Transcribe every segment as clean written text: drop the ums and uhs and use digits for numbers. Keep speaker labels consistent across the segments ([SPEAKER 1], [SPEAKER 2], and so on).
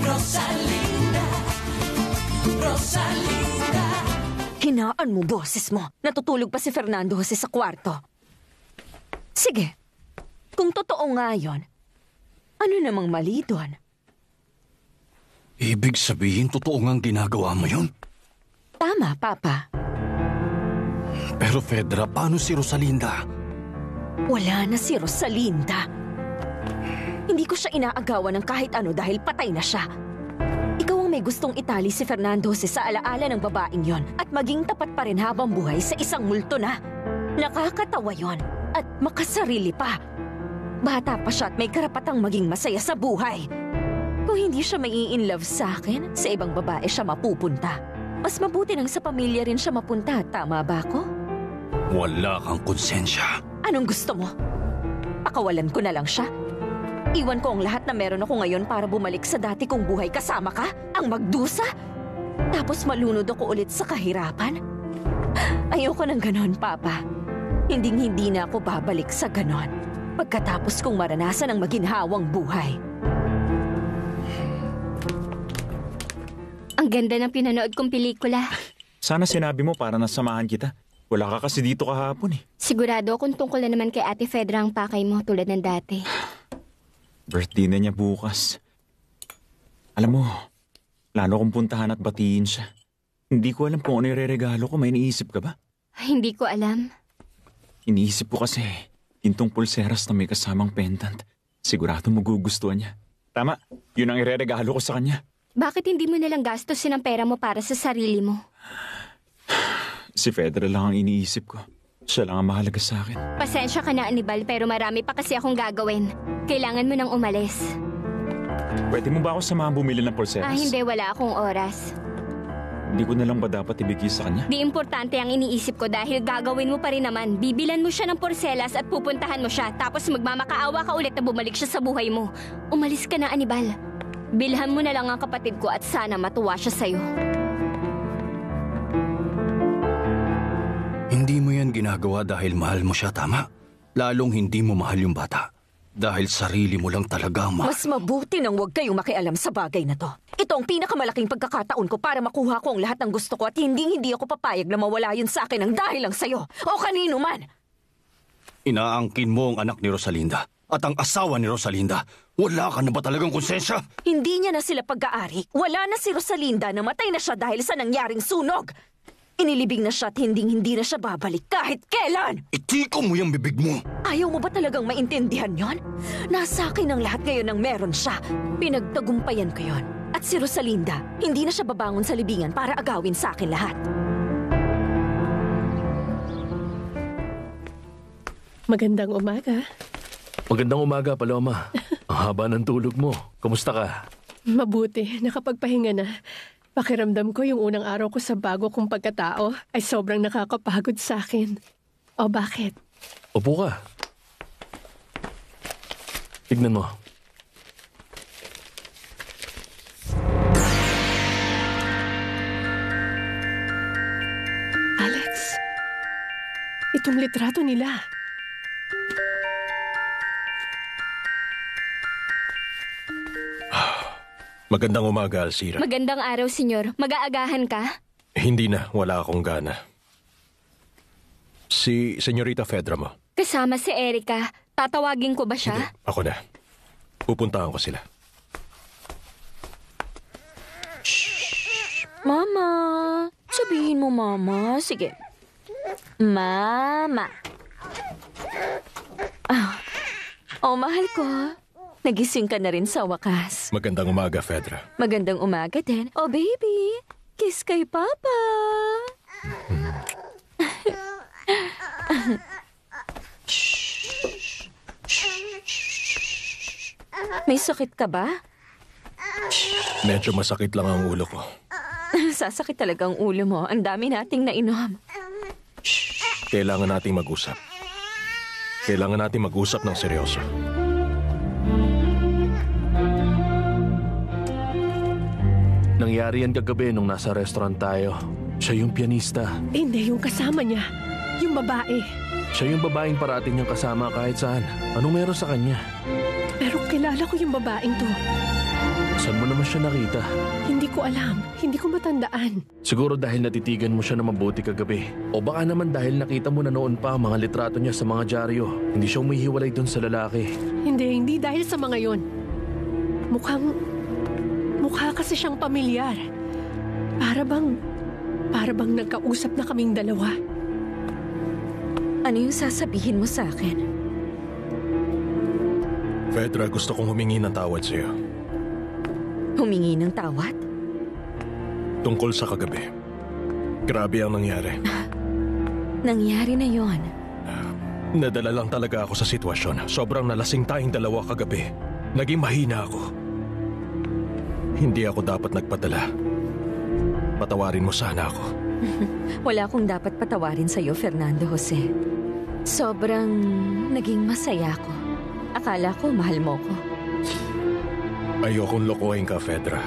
[SPEAKER 1] Rosalinda, Rosalinda.
[SPEAKER 2] Hinaan mo boses mo. Natutulog pa si Fernando Jose sa kwarto. Sige, kung totoo nga yun, ano namang mali doon?
[SPEAKER 3] Ibig sabihin, totoo ngang ginagawa mo yun?
[SPEAKER 2] Tama, Papa.
[SPEAKER 3] Pero Fedra, paano si Rosalinda?
[SPEAKER 2] Wala na si Rosalinda. Hindi ko siya inaagawan ng kahit ano dahil patay na siya. Ikaw ang may gustong itali si Fernando Jose sa alaala ng babaeng yon at maging tapat pa rin habang buhay sa isang multo na. Nakakatawa yon at makasarili pa. Bata pa siya at may karapatang maging masaya sa buhay. Kung hindi siya mai-inlove sa akin, sa ibang babae siya mapupunta. Mas mabuti nang sa pamilya rin siya mapunta, tama ba ako?
[SPEAKER 3] Wala kang konsensya.
[SPEAKER 2] Anong gusto mo? Pakawalan ko na lang siya? Iwan ko ang lahat na meron ako ngayon para bumalik sa dati kong buhay kasama ka? Ang magdusa? Tapos malunod ako ulit sa kahirapan? Ayoko ng ganon, Papa. Hinding-hindi na ako babalik sa ganon. Pagkatapos kong maranasan ang maginhawang buhay.
[SPEAKER 4] Ang ganda ng pinanood kong pelikula.
[SPEAKER 5] Sana sinabi mo para nasamahan kita. Wala ka kasi dito kahapon eh.
[SPEAKER 4] Sigurado akong tungkol na naman kay Ate Fedra ang pakay mo tulad ng dati.
[SPEAKER 5] Birthday na niya bukas. Alam mo, plano kong puntahan at batiin siya. Hindi ko alam kung ano ireregalo ko. May iniisip ka ba?
[SPEAKER 4] Hindi ko alam.
[SPEAKER 5] Iniisip ko kasi tintong pulseras na may kasamang pendant. Sigurado magugustuhan niya. Tama, yun ang ireregalo ko sa kanya.
[SPEAKER 4] Bakit hindi mo nalang gastusin ang pera mo para sa sarili mo?
[SPEAKER 5] Si Fedra lang ang iniisip ko. Siya lang ang mahalaga sa akin.
[SPEAKER 4] Pasensya ka na, Anibal, pero marami pa kasi akong gagawin. Kailangan mo nang umalis.
[SPEAKER 5] Pwede mo ba ako samahan bumili ng pulseras?
[SPEAKER 4] Hindi, wala akong oras.
[SPEAKER 5] Hindi ko na lang ba dapat ibigay sa kanya?
[SPEAKER 4] Di importante ang iniisip ko dahil gagawin mo pa rin naman. Bibilan mo siya ng porselas at pupuntahan mo siya. Tapos magmamakaawa ka ulit na bumalik siya sa buhay mo. Umalis ka na, Anibal. Bilhan mo na lang ang kapatid ko at sana matuwa siya sa'yo.
[SPEAKER 3] Hindi mo yan ginagawa dahil mahal mo siya, tama? Lalong hindi mo mahal yung bata. Dahil sarili mo lang talaga ang mahal.
[SPEAKER 2] Mas mabuti nang huwag kayong makialam sa bagay na to. Ito ang pinakamalaking pagkakataon ko para makuha ko ang lahat ng gusto ko at hindi ako papayag na mawala yun sa akin ng dahil lang sa'yo o kanino man.
[SPEAKER 3] Inaangkin mo ang anak ni Rosalinda at ang asawa ni Rosalinda. Wala ka na ba talagang konsensya?
[SPEAKER 2] Hindi niya na sila pag-aari. Wala na si Rosalinda, namatay na siya dahil sa nangyaring sunog. Inilibing na siya at hindi na siya babalik kahit kailan!
[SPEAKER 3] Itiko mo yung bibig mo!
[SPEAKER 2] Ayaw mo ba talagang maintindihan yon? Nasa akin ang lahat ngayon ng meron siya. Pinagtagumpayan ko yon. At si Rosalinda, hindi na siya babangon sa libingan para agawin sa akin lahat.
[SPEAKER 6] Magandang umaga.
[SPEAKER 7] Magandang umaga, Paloma. Ang haba ng tulog mo. Kumusta ka?
[SPEAKER 6] Mabuti, nakapagpahinga na. Pakiramdam ko yung unang araw ko sa bago kong pagkatao ay sobrang nakakapagod sa akin. O bakit?
[SPEAKER 7] Upo ka. Tignan mo.
[SPEAKER 6] Alex, itong litrato nila.
[SPEAKER 7] Magandang umaga, Alcira.
[SPEAKER 4] Magandang araw, senyor. Mag-aagahan ka?
[SPEAKER 7] Hindi na, wala akong gana. Si Senyorita Fedra mo?
[SPEAKER 4] Kasama si Erica. Tatawagin ko ba siya?
[SPEAKER 7] Hindi, ako na. Pupuntahan ko sila.
[SPEAKER 2] Shh! Mama! Sabihin mo, Mama. Sige. Mama! Oh, mahal ko. Nagising ka na rin sa wakas.
[SPEAKER 7] Magandang umaga, Fedra.
[SPEAKER 2] Magandang umaga din. Oh, baby. Kiss kay Papa. May sakit ka ba?
[SPEAKER 7] Medyo masakit lang ang ulo ko.
[SPEAKER 2] Sasakit talaga ang ulo mo. Ang dami nating nainom.
[SPEAKER 7] Kailangan nating mag-usap. Kailangan nating mag-usap ng seryoso. Nangyari yan kagabi nung nasa restaurant tayo. Siya yung pianista.
[SPEAKER 6] Hindi, yung kasama niya. Yung babae.
[SPEAKER 7] Siya yung babaeng parating niyang kasama kahit saan. Anong meron sa kanya?
[SPEAKER 6] Pero kilala ko yung babaeng to.
[SPEAKER 7] Saan mo naman siya nakita?
[SPEAKER 6] Hindi ko alam. Hindi ko matandaan.
[SPEAKER 7] Siguro dahil natitigan mo siya na mabuti kagabi. O baka naman dahil nakita mo na noon pa ang mga litrato niya sa mga dyaryo. Hindi siya umihiwalay dun sa lalaki.
[SPEAKER 6] Hindi dahil sa mga yon. Mukha kasi siyang pamilyar. Para bang nagkausap na kaming dalawa.
[SPEAKER 2] Ano yung sasabihin mo sa akin?
[SPEAKER 1] Fedra, gusto kong humingi ng tawad sa'yo.
[SPEAKER 2] Humingi ng tawad?
[SPEAKER 1] Tungkol sa kagabi. Grabe ang nangyari.
[SPEAKER 2] Nangyari na yon.
[SPEAKER 1] Nadala lang talaga ako sa sitwasyon. Sobrang nalasing tayong dalawa kagabi. Naging mahina ako. Hindi ako dapat nagpadala. Patawarin mo sana ako.
[SPEAKER 2] Wala akong dapat patawarin sa'yo, Fernando Jose. Sobrang naging masaya ako. Akala ko mahal mo ko.
[SPEAKER 1] Ayokong lokohin ka, Fedra.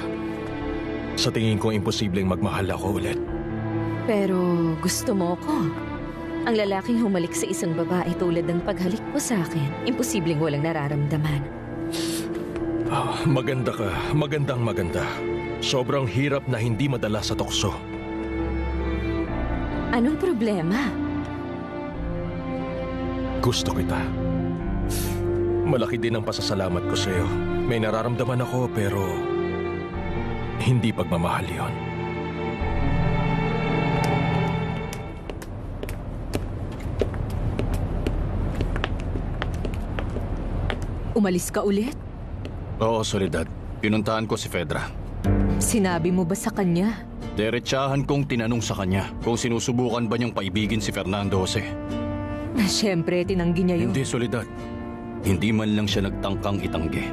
[SPEAKER 1] Sa tingin ko imposibleng magmahal ako ulit.
[SPEAKER 2] Pero gusto mo ko. Ang lalaking humalik sa isang babae tulad ng paghalik mo sa akin, imposibleng walang nararamdaman.
[SPEAKER 1] Maganda ka. Magandang maganda. Sobrang hirap na hindi madala sa tukso.
[SPEAKER 2] Anong problema?
[SPEAKER 1] Gusto kita. Malaki din ang pasasalamat ko sa'yo. May nararamdaman ako pero hindi pagmamahal yon.
[SPEAKER 2] Umalis ka ulit?
[SPEAKER 3] Oo, Soledad. Pinuntahan ko si Fedra.
[SPEAKER 2] Sinabi mo ba sa kanya?
[SPEAKER 3] Diretsahan kong tinanong sa kanya kung sinusubukan ba niyang paibigin si Fernando Jose.
[SPEAKER 2] Siyempre, tinanggi niya yun.
[SPEAKER 3] Hindi, Soledad. Hindi man lang siya nagtangkang itanggi.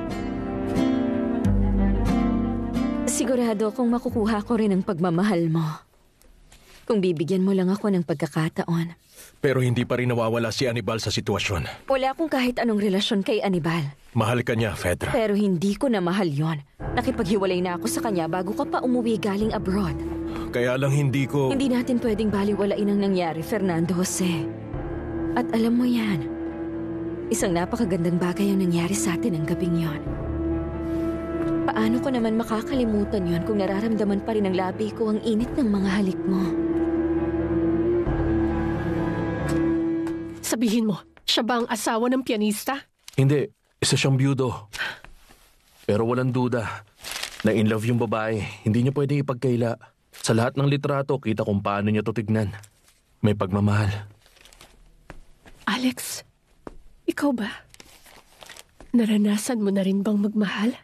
[SPEAKER 2] Sigurado kung makukuha ko rin ang pagmamahal mo. Kung bibigyan mo lang ako ng pagkakataon.
[SPEAKER 1] Pero hindi pa rin nawawala si Anibal sa sitwasyon.
[SPEAKER 2] Wala akong kahit anong relasyon kay Anibal.
[SPEAKER 1] Mahal ka niya, Fedra.
[SPEAKER 2] Pero hindi ko na mahal yon. Nakipaghiwalay na ako sa kanya bago ka pa umuwi galing abroad.
[SPEAKER 1] Kaya lang hindi ko...
[SPEAKER 2] Hindi natin pwedeng baliwalain ang nangyari, Fernando Jose. At alam mo yan, isang napakagandang bagay ang nangyari sa atin ang gabing yon. Paano ko naman makakalimutan yon kung nararamdaman pa rin ng labi ko ang init ng mga halik mo?
[SPEAKER 6] Sabihin mo, siya ba ang asawa ng pianista?
[SPEAKER 7] Hindi, isa siyang byudo. Pero walang duda na in love yung babae. Hindi niya pwedeng ipagkaila. Sa lahat ng litrato, kita kung paano niya to tignan. May pagmamahal.
[SPEAKER 6] Alex, ikaw ba? Naranasan mo na rin bang magmahal?